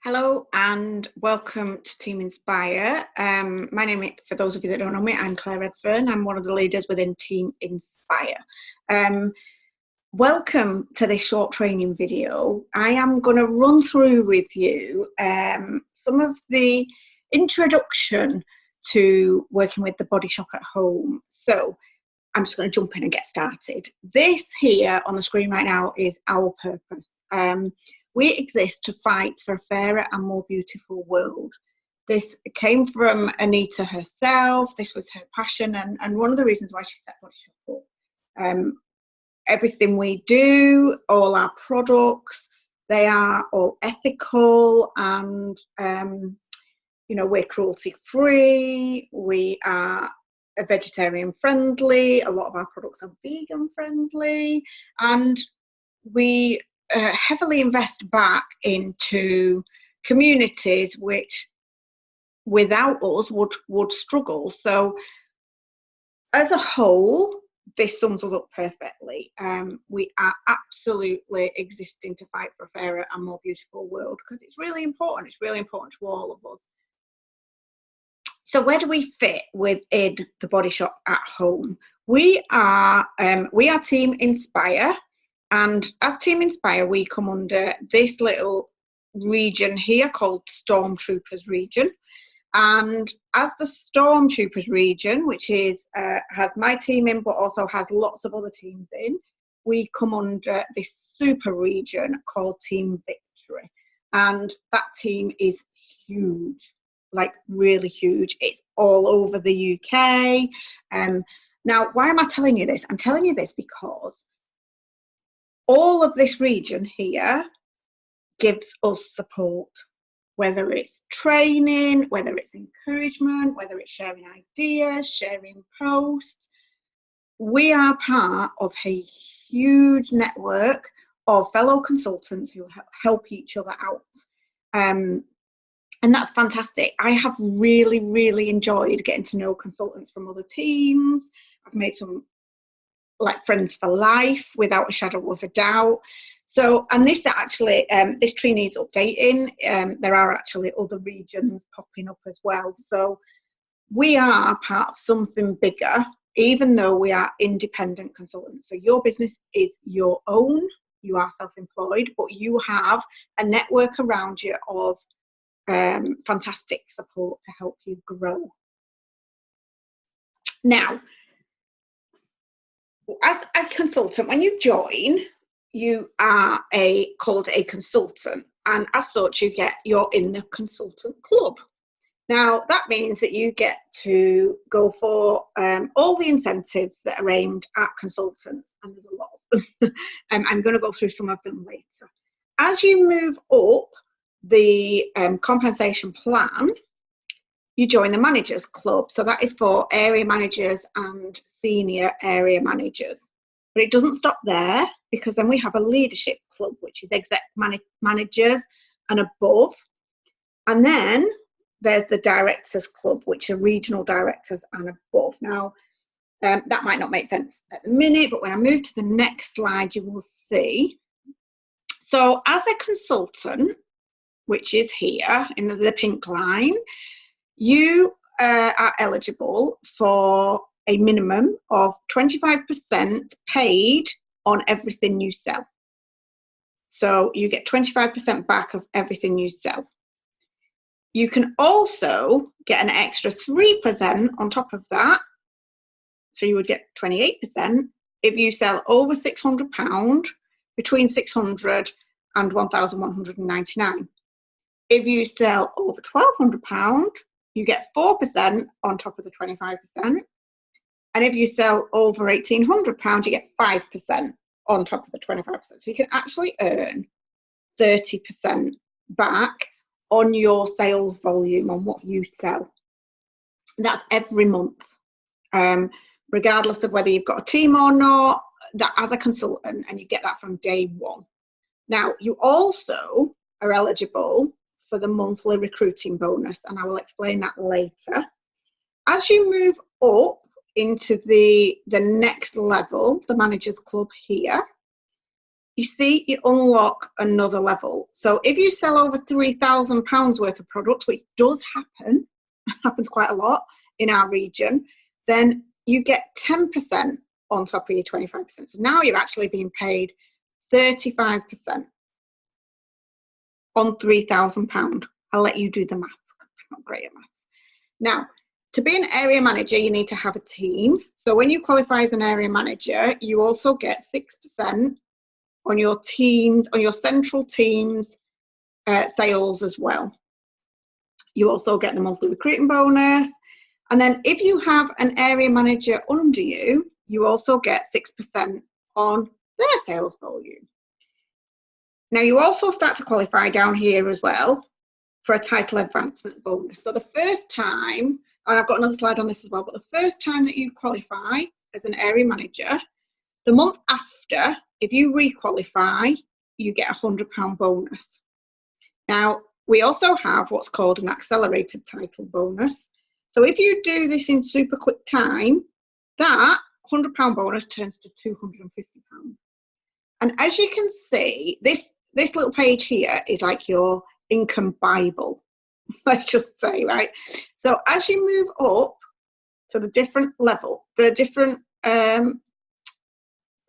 Hello and welcome to Team Inspire. My name, for those of you that don't know me, I'm Claire Redfern. I'm one of the leaders within Team Inspire. Welcome to this short training video. I am going to run through with you some of the introduction to working with the Body Shop at home. So I'm just going to jump in and get started. This here on the screen right now is our purpose. We exist to fight for a fairer and more beautiful world. This came from Anita herself. This was her passion and one of the reasons why she set Body Shop up. Everything we do, all our products, they are all ethical and, we're cruelty free. We are vegetarian friendly. A lot of our products are vegan friendly, and we heavily invest back into communities which without us would struggle. So as a whole, this sums us up perfectly. We are absolutely existing to fight for a fairer and more beautiful world because it's really important. It's really important to all of us. So where do we fit within the Body Shop at home? We are Team Inspire. And as Team Inspire, we come under this little region here called Stormtroopers region. And as the Stormtroopers region, which is has my team in, but also has lots of other teams in, we come under this super region called Team Victory. And that team is huge, like really huge. It's all over the UK. Now, why am I telling you this? I'm telling you this because all of this region here gives us support, whether it's training, whether it's encouragement, whether it's sharing ideas, sharing posts. We are part of a huge network of fellow consultants who help each other out. And that's fantastic. I have really, really enjoyed getting to know consultants from other teams. I've made some friends for life without a shadow of a doubt. So, and this actually, this tree needs updating. There are actually other regions popping up as well. So we are part of something bigger, even though we are independent consultants. So your business is your own, you are self-employed, but you have a network around you of fantastic support to help you grow. Now, as a consultant, when you join, you are called a consultant, and as such you're in the consultant club. Now that means that you get to go for all the incentives that are aimed at consultants, and there's a lot of them. I'm going to go through some of them later. As you move up the compensation plan, you join the managers club. So that is for area managers and senior area managers. But it doesn't stop there, because then we have a leadership club, which is exec managers and above. And then there's the directors club, which are regional directors and above. Now, that might not make sense at the minute, but when I move to the next slide, you will see. So as a consultant, which is here in the pink line, you are eligible for a minimum of 25% paid on everything you sell. So you get 25% back of everything you sell. You can also get an extra 3% on top of that. So you would get 28% if you sell over £600, between 600 and 1,199. If you sell over £1,200, you get 4% on top of the 25%. And if you sell over £1,800, you get 5% on top of the 25%. So you can actually earn 30% back on your sales volume, on what you sell. That's every month, regardless of whether you've got a team or not, that as a consultant, and you get that from day one. Now, you also are eligible for the monthly recruiting bonus, and I will explain that later. As you move up into the next level, the managers club here, you see, you unlock another level. So if you sell over £3,000 worth of products, which does happen, happens quite a lot in our region, then you get 10% on top of your 25%. So now you're actually being paid 35% on £3,000. I'll let you do the maths. I'm not great at maths. Now, to be an area manager, you need to have a team. So when you qualify as an area manager, you also get 6% on your teams, on your central teams sales as well. You also get the monthly recruiting bonus. And then if you have an area manager under you, you also get 6% on their sales volume. Now you also start to qualify down here as well for a title advancement bonus. So the first time, and I've got another slide on this as well, but the first time that you qualify as an area manager, the month after, if you re-qualify, you get a £100 bonus. Now, we also have what's called an accelerated title bonus. So if you do this in super quick time, that £100 bonus turns to £250. And as you can see, this little page here is like your income Bible, let's just say, right? So as you move up to the different level, the different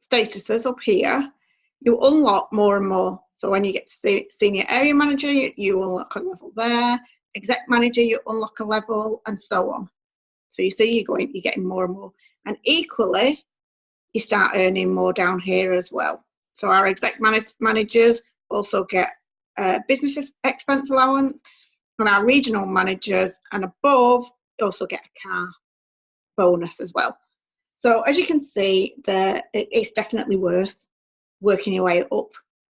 statuses up here, you unlock more and more. So when you get to senior area manager, you unlock a level there. Exec manager, you unlock a level, and so on. So you see, you're getting more and more. And equally, you start earning more down here as well. So our exec managers also get business expense allowance, and our regional managers and above also get a car bonus as well. So as you can see, it's definitely worth working your way up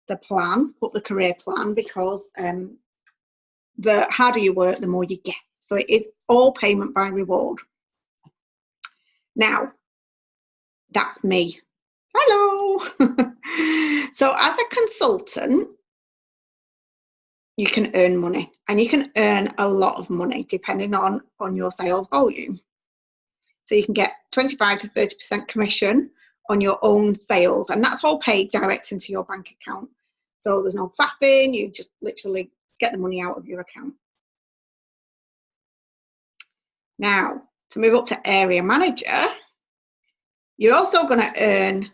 the career plan, because the harder you work, the more you get. So it is all payment by reward. Now, that's me. Hello. So as a consultant, you can earn money, and you can earn a lot of money depending on your sales volume. So you can get 25 to 30% commission on your own sales, and that's all paid direct into your bank account. So there's no faffing, you just literally get the money out of your account. Now, to move up to area manager, you're also going to earn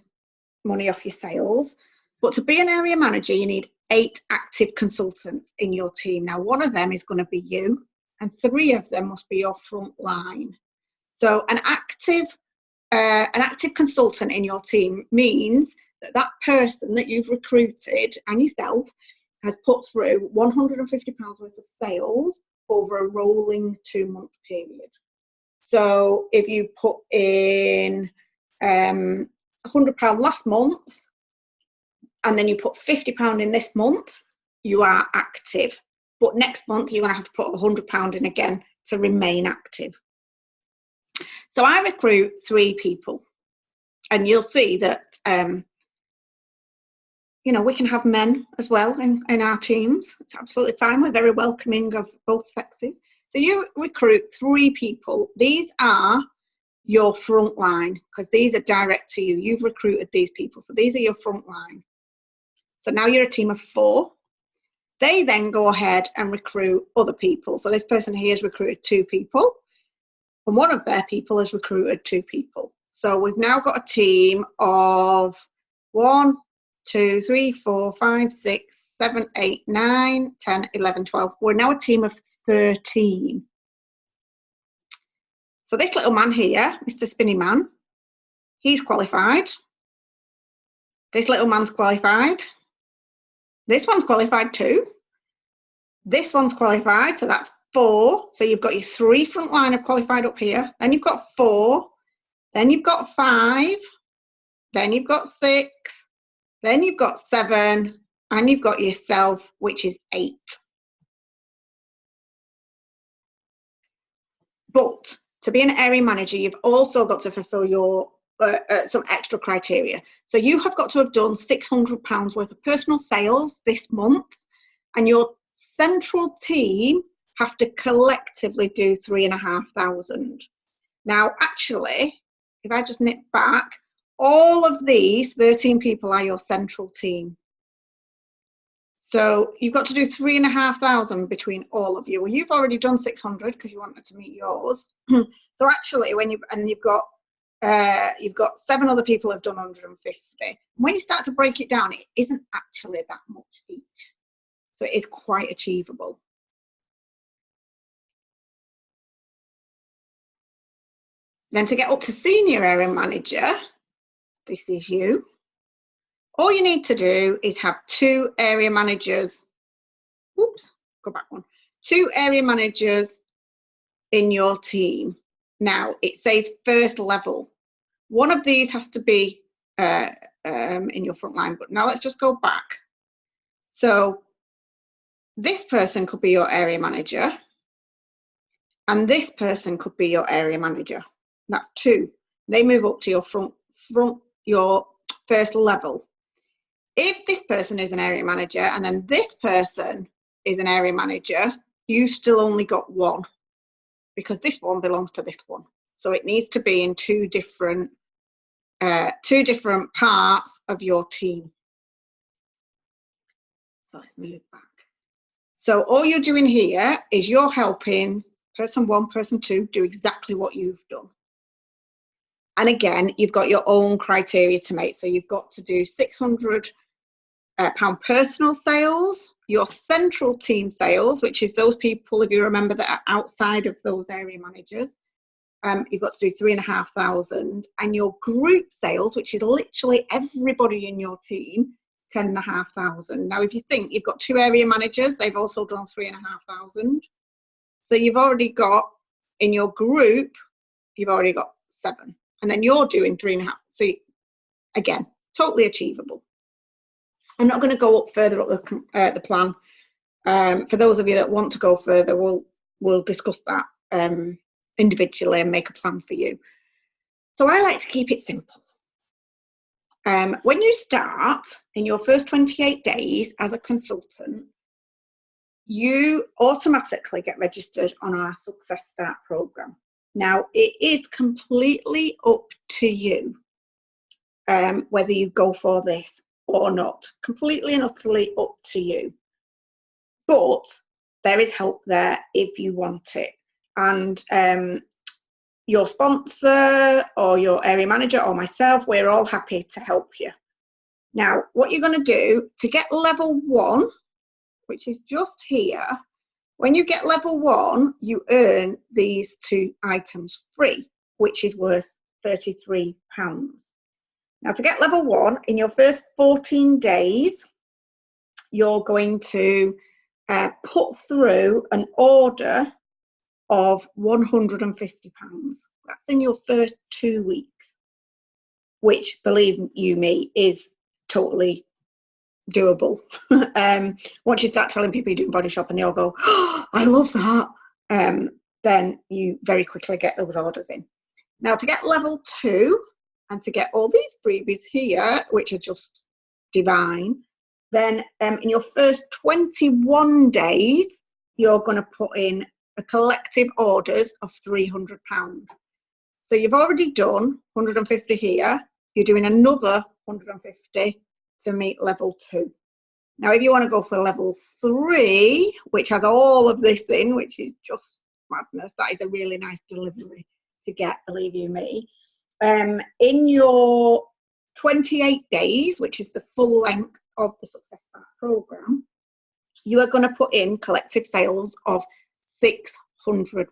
money off your sales, but to be an area manager, you need 8 active consultants in your team. Now, one of them is going to be you, and 3 of them must be your front line. So an active consultant in your team means that person that you've recruited and yourself has put through £150 worth of sales over a rolling 2-month period. So if you put in £100 last month, and then you put £50 in this month, you are active. But next month, you're going to have to put £100 in again to remain active. So I recruit 3 people, and you'll see that, we can have men as well in our teams. It's absolutely fine. We're very welcoming of both sexes. So you recruit 3 people. These are your front line, because these are direct to you. You've recruited these people. So these are your front line. So now you're a team of 4. They then go ahead and recruit other people. So this person here has recruited 2 people, and one of their people has recruited 2 people. So we've now got a team of 1, 2, 3, 4, 5, 6, 7, 8, 9, 10, 11, 12. We're now a team of 13. So this little man here, Mr. Spinny Man, he's qualified. This little man's qualified. This one's qualified too. This one's qualified, so that's 4. So you've got your 3 front line of qualified up here. Then you've got 4. Then you've got 5. Then you've got 6. Then you've got 7. And you've got yourself, which is 8. But to be an area manager, you've also got to fulfill your some extra criteria. So you have got to have done £600 worth of personal sales this month, and your central team have to collectively do 3,500. Now, actually, if I just nip back, all of these 13 people are your central team. So you've got to do 3,500 between all of you. Well, you've already done 600 because you wanted to meet yours. So actually, you've got 7 other people who've done 150. When you start to break it down, it isn't actually that much each. So it is quite achievable. Then to get up to senior area manager, this is you. All you need to do is have 2 area managers. Oops, go back one. 2 area managers in your team. Now it says first level. One of these has to be in your front line, but now let's just go back. So this person could be your area manager, and this person could be your area manager. That's 2. They move up to your your first level. If this person is an area manager and then this person is an area manager, you still only got 1 because this one belongs to this one. So it needs to be in 2 different parts of your team. So let's move back. So all you're doing here is you're helping person 1, person 2 do exactly what you've done. And again, you've got your own criteria to make. So you've got to do £600 personal sales, your central team sales, which is those people, if you remember, that are outside of those area managers. You've got to do 3,500, and your group sales, which is literally everybody in your team, 10,500. Now, if you think you've got 2 area managers, they've also done 3,500. So you've already got in your group, you've already got 7, and then you're doing 3,500. So again, totally achievable. I'm not going to go up further up the plan. For those of you that want to go further, we'll discuss that individually and make a plan for you. So I like to keep it simple. When you start in your first 28 days as a consultant, you automatically get registered on our Success Start program. Now, it is completely up to you whether you go for this or not. Completely and utterly up to you. But there is help there if you want it. And your sponsor or your area manager or myself, we're all happy to help you. Now, what you're going to do to get level 1, which is just here, when you get level 1, you earn these 2 items free, which is worth £33. Now, to get level 1, in your first 14 days, you're going to put through an order of £150. That's in your first 2 weeks, which, believe you me, is totally doable. Once you start telling people you do Body Shop and they all go, oh, I love that, then you very quickly get those orders in. Now, to get level 2 and to get all these freebies here, which are just divine, then in your first 21 days, you're going to put in a collective orders of £300. So you've already done 150 here. You're doing another 150 to meet level 2. Now, if you want to go for level 3, which has all of this in, which is just madness, that is a really nice delivery to get, believe you me. In your 28 days, which is the full length of the Success Start program, you are going to put in collective sales of £600.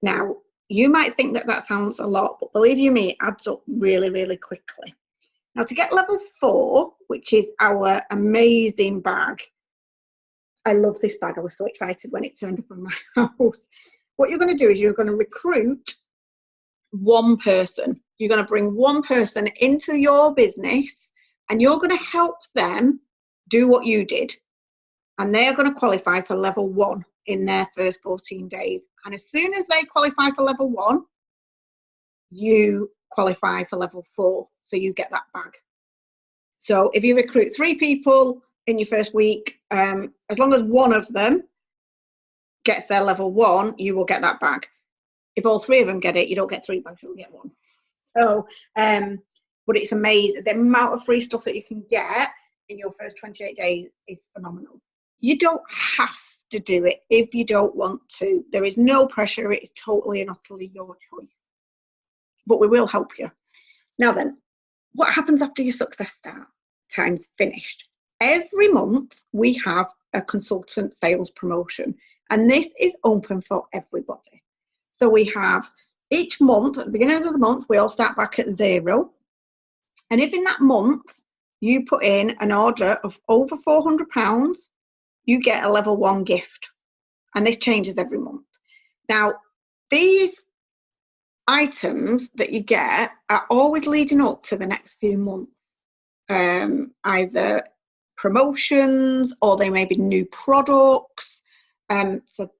Now, you might think that that sounds a lot, but believe you me, it adds up really, really quickly. Now, to get level 4, which is our amazing bag, I love this bag. I was so excited when it turned up on my house. What you're going to do is you're going to recruit 1 person. You're going to bring 1 person into your business and you're going to help them do what you did. And they are going to qualify for level 1 in their first 14 days. And as soon as they qualify for level 1, you qualify for level 4. So you get that bag. So if you recruit 3 people in your first week, as long as 1 of them gets their level 1, you will get that bag. If all 3 of them get it, you don't get 3 bags, you'll get 1. So, but it's amazing. The amount of free stuff that you can get in your first 28 days is phenomenal. You don't have to do it if you don't want to. There is no pressure. It is totally and utterly your choice. But we will help you. Now then, what happens after your success time's finished? Every month we have a consultant sales promotion, and this is open for everybody. So we have each month, at the beginning of the month, we all start back at 0. And if in that month you put in an order of over £400, you get a level 1 gift. And this changes every month. Now, these items that you get are always leading up to the next few months. Either promotions or they may be new products. So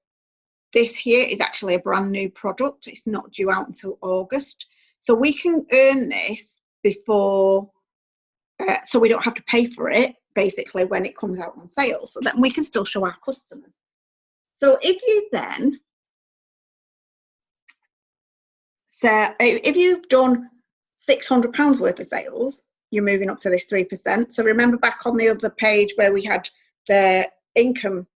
this here is actually a brand new product. It's not due out until August. So we can earn this before, so we don't have to pay for it basically when it comes out on sale. So then we can still show our customers. So if you then, so if you've done £600 worth of sales, you're moving up to this 3%. So remember back on the other page where we had the income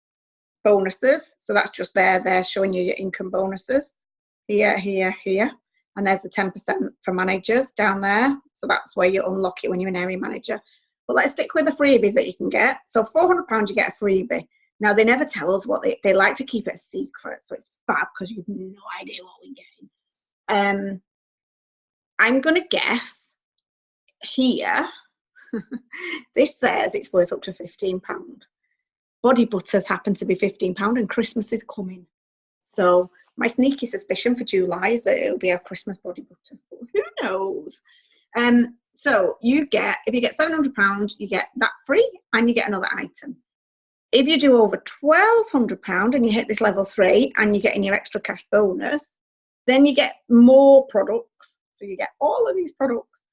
bonuses. So that's just there showing you your income bonuses. Here, here, here. And there's the 10% for managers down there. So that's where you unlock it when you're an area manager. But let's stick with the freebies that you can get. So £400 you get a freebie. Now they never tell us what they like to keep it a secret. So it's fab because you've no idea what we're getting. I'm going to guess here, this says it's worth up to £15. Body butters happen to be £15 and Christmas is coming. So my sneaky suspicion for July is that it'll be our Christmas body butter. Who knows? So you get, if you get £700, you get that free and you get another item. If you do over £1,200 and you hit this level 3 and you're getting your extra cash bonus, then you get more products. So you get all of these products.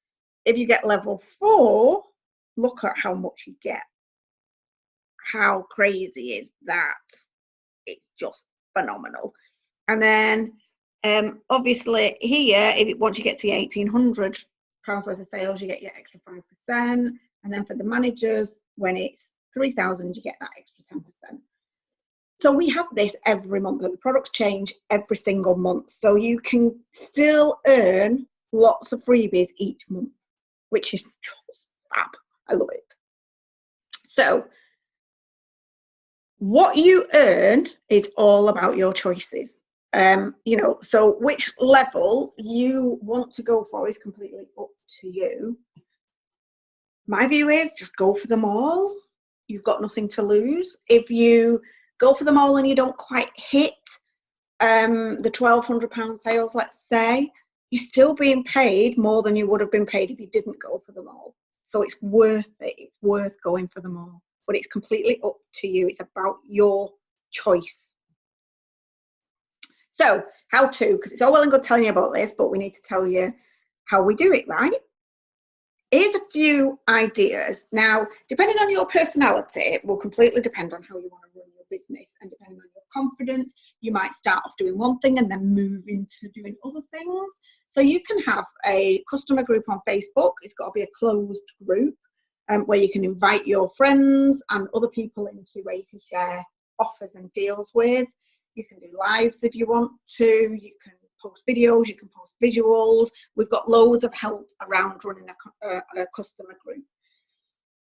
If you get level 4, look at how much you get. How crazy is that? It's just phenomenal. And then obviously here, once you get to your £1,800 worth of sales, you get your extra 5%. And then for the managers, when it's 3,000, you get that extra 10%. So we have this every month. The products change every single month. So you can still earn lots of freebies each month, which is just fab. I love it. So what you earn is all about your choices. So which level you want to go for is completely up to you. My view is just go for them all. You've got nothing to lose. If you go for them all and you don't quite hit the £1,200 sales, let's say, you're still being paid more than you would have been paid if you didn't go for them all. So it's worth it. It's worth going for them all. But it's completely up to you. It's about your choice. So how to, because it's all well and good telling you about this, but we need to tell you how we do it, right? Here's a few ideas. Now, depending on your personality, it will completely depend on how you want to run your business, and depending on your confidence, you might start off doing one thing and then move into doing other things. So you can have a customer group on Facebook. It's got to be a closed group where you can invite your friends and other people into, where you can share offers and deals with. You can do lives if you want to. You can post videos, you can post visuals. We've got loads of help around running a customer group.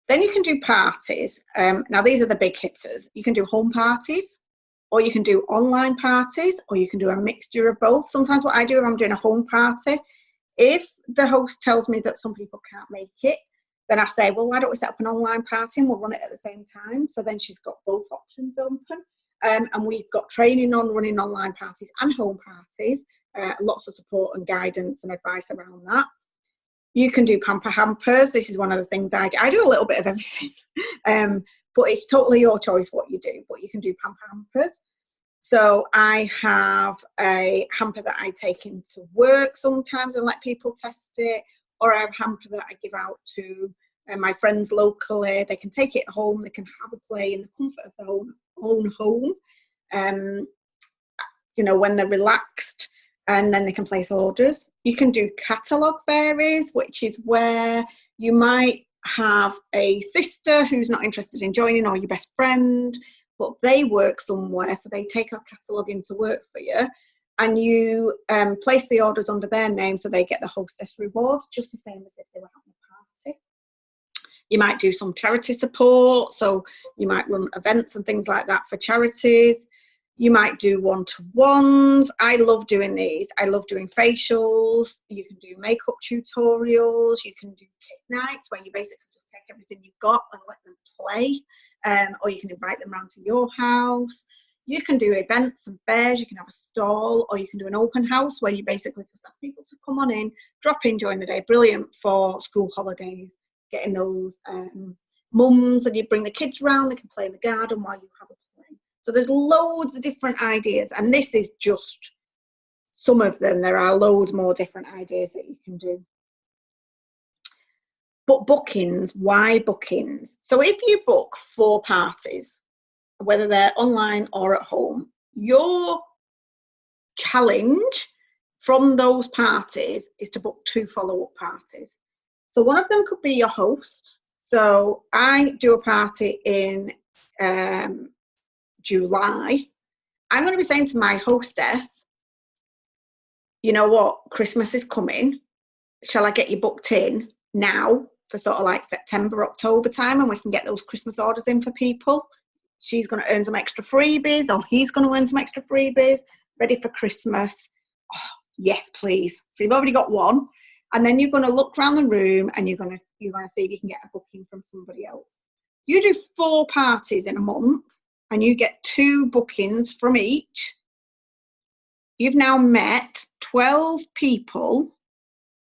Then you can do parties. Now these are the big hitters. You can do home parties, or you can do online parties, or you can do a mixture of both. Sometimes what I do if I'm doing a home party, if the host tells me that some people can't make it, then I say, well, why don't we set up an online party and we'll run it at the same time? So then she's got both options open. And we've got training on running online parties and home parties. Lots of support and guidance and advice around that. You can do pamper hampers. This is one of the things I do. I do a little bit of everything, but it's totally your choice what you do. But you can do pamper hampers. So I have a hamper that I take into work sometimes and let people test it, or I have a hamper that I give out to my friends locally. They can take it home. They can have a play in the comfort of their own home. When they're relaxed. and then they can place orders. You can do catalogue varies, which is where you might have a sister who's not interested in joining, or your best friend, but they work somewhere, so they take our catalogue into work for you, and you place the orders under their name, so they get the hostess rewards, just the same as if they were having a party. You might do some charity support, so you might run events and things like that for charities. You might do one-to-ones. I love doing these. I love doing facials. You can do makeup tutorials. You can do kit nights where you basically just take everything you've got and let them play. Or you can invite them around to your house. You can do events and fairs. You can have a stall, or you can do an open house where you basically just ask people to come on in, drop in during the day. Brilliant for school holidays, getting those mums, and you bring the kids round. They can play in the garden while you have a play. So there's loads of different ideas, and this is just some of them. There are loads more different ideas that you can do. But bookings, why bookings? So if you book 4 parties, whether they're online or at home, your challenge from those parties is to book 2 follow-up parties. So one of them could be your host. So I do a party in July. I'm going to be saying to my hostess, you know what, Christmas is coming. Shall I get you booked in now for sort of like September, October time, and we can get those Christmas orders in for people? She's going to earn some extra freebies, or he's going to earn some extra freebies, ready for Christmas. Oh, yes, please. So you've already got one, and then you're going to look around the room and you're going to see if you can get a booking from somebody else. You do 4 parties in a month and you get 2 bookings from each. You've now met 12 people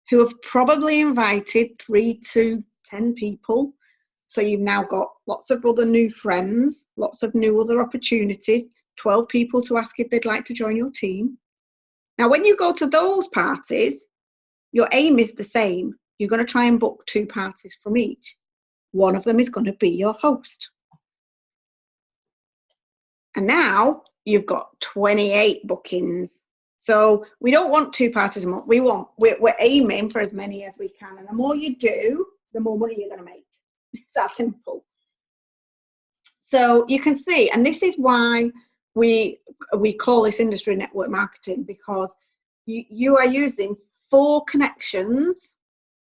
who have probably invited 3 to 10 people. So you've now got lots of other new friends, lots of new other opportunities, 12 people to ask if they'd like to join your team. Now, when you go to those parties, your aim is the same. You're going to try and book 2 parties from each. One of them is going to be your host. And now you've got 28 bookings. So we don't want 2 parties a month. We're aiming for as many as we can. And the more you do, the more money you're going to make. It's that simple. So you can see, and this is why we call this industry network marketing, because you are using 4 connections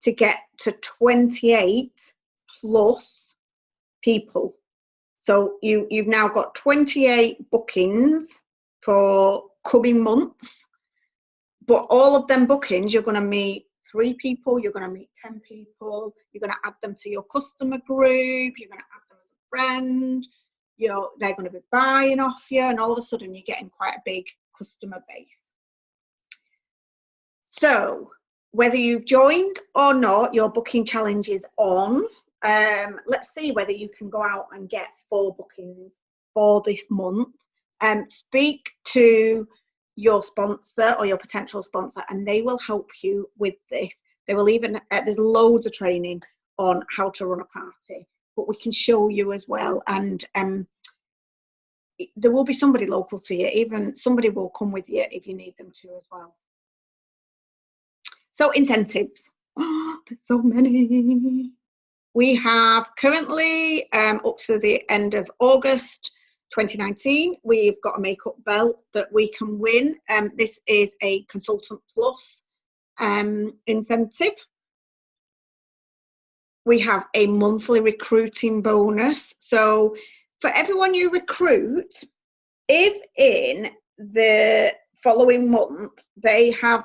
to get to 28 plus people. So you've now got 28 bookings for coming months, but all of them bookings, you're going to meet 3 people, you're going to meet 10 people, you're going to add them to your customer group, you're going to add them as a friend, they're going to be buying off you, and all of a sudden you're getting quite a big customer base. So whether you've joined or not, your booking challenge is on. Let's see whether you can go out and get 4 bookings for this month. Speak to your sponsor or your potential sponsor, and they will help you with this. They will even, there's loads of training on how to run a party, but we can show you as well. And there will be somebody local to you, even somebody will come with you if you need them to as well. So incentives, there's so many. We have currently up to the end of August 2019, we've got a makeup belt that we can win. This is a Consultant Plus incentive. We have a monthly recruiting bonus. So for everyone you recruit, if in the following month they have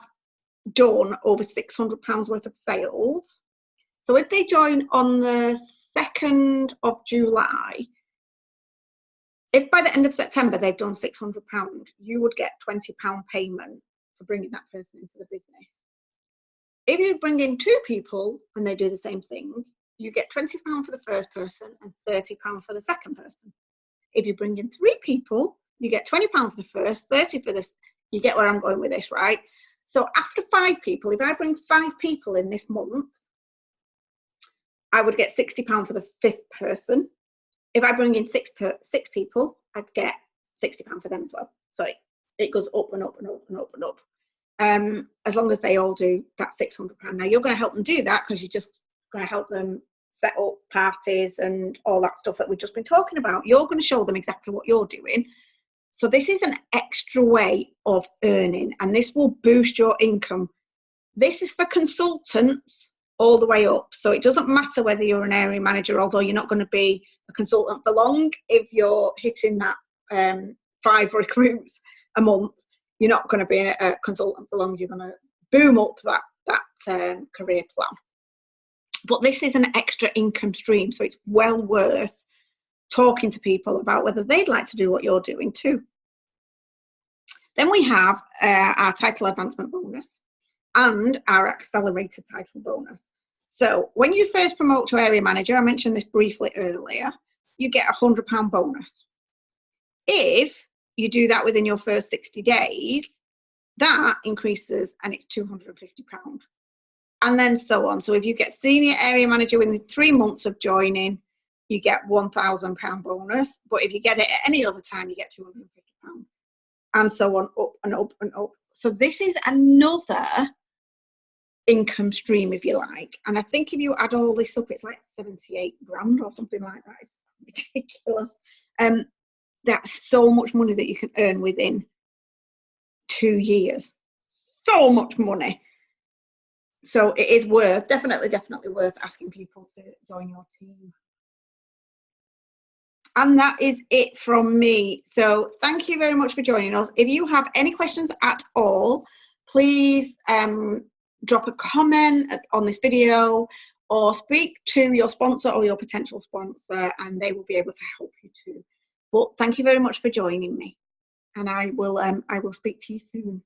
done over £600 worth of sales, so if they join on the 2nd of July, if by the end of September they've done £600, you would get £20 payment for bringing that person into the business. If you bring in 2 people and they do the same thing, you get £20 for the first person and £30 for the second person. If you bring in 3 people, you get £20 for the first, 30 for this. You get where I'm going with this, right? So after 5 people, if I bring 5 people in this month, I would get £60 for the 5th person. If I bring in 6 people, I'd get £60 for them as well. So it goes up and up and up and up and up. as long as they all do that £600. Now you're going to help them do that because you're just going to help them set up parties and all that stuff that we've just been talking about. You're going to show them exactly what you're doing. So this is an extra way of earning, and this will boost your income. This is for consultants all the way up. So it doesn't matter whether you're an area manager, although you're not going to be a consultant for long. If you're hitting that 5 recruits a month, you're not going to be a consultant for long. You're going to boom up that career plan. But this is an extra income stream, so it's well worth talking to people about whether they'd like to do what you're doing too. Then we have our title advancement bonus and our accelerated title bonus. So when you first promote to area manager, I mentioned this briefly earlier, you get £100 bonus. If you do that within your first 60 days, that increases and it's £250. And then so on. So if you get senior area manager within 3 months of joining, you get £1,000 bonus. But if you get it at any other time, you get £250. And so on, up and up and up. So this is another income stream, if you like. And I think if you add all this up, it's like 78 grand or something like that. It's ridiculous. That's so much money that you can earn within 2 years. So much money. So it is worth, definitely worth asking people to join your team. And that is it from me. So thank you very much for joining us. If you have any questions at all, please drop a comment on this video or speak to your sponsor or your potential sponsor, and they will be able to help you too. But thank you very much for joining me, and I will speak to you soon.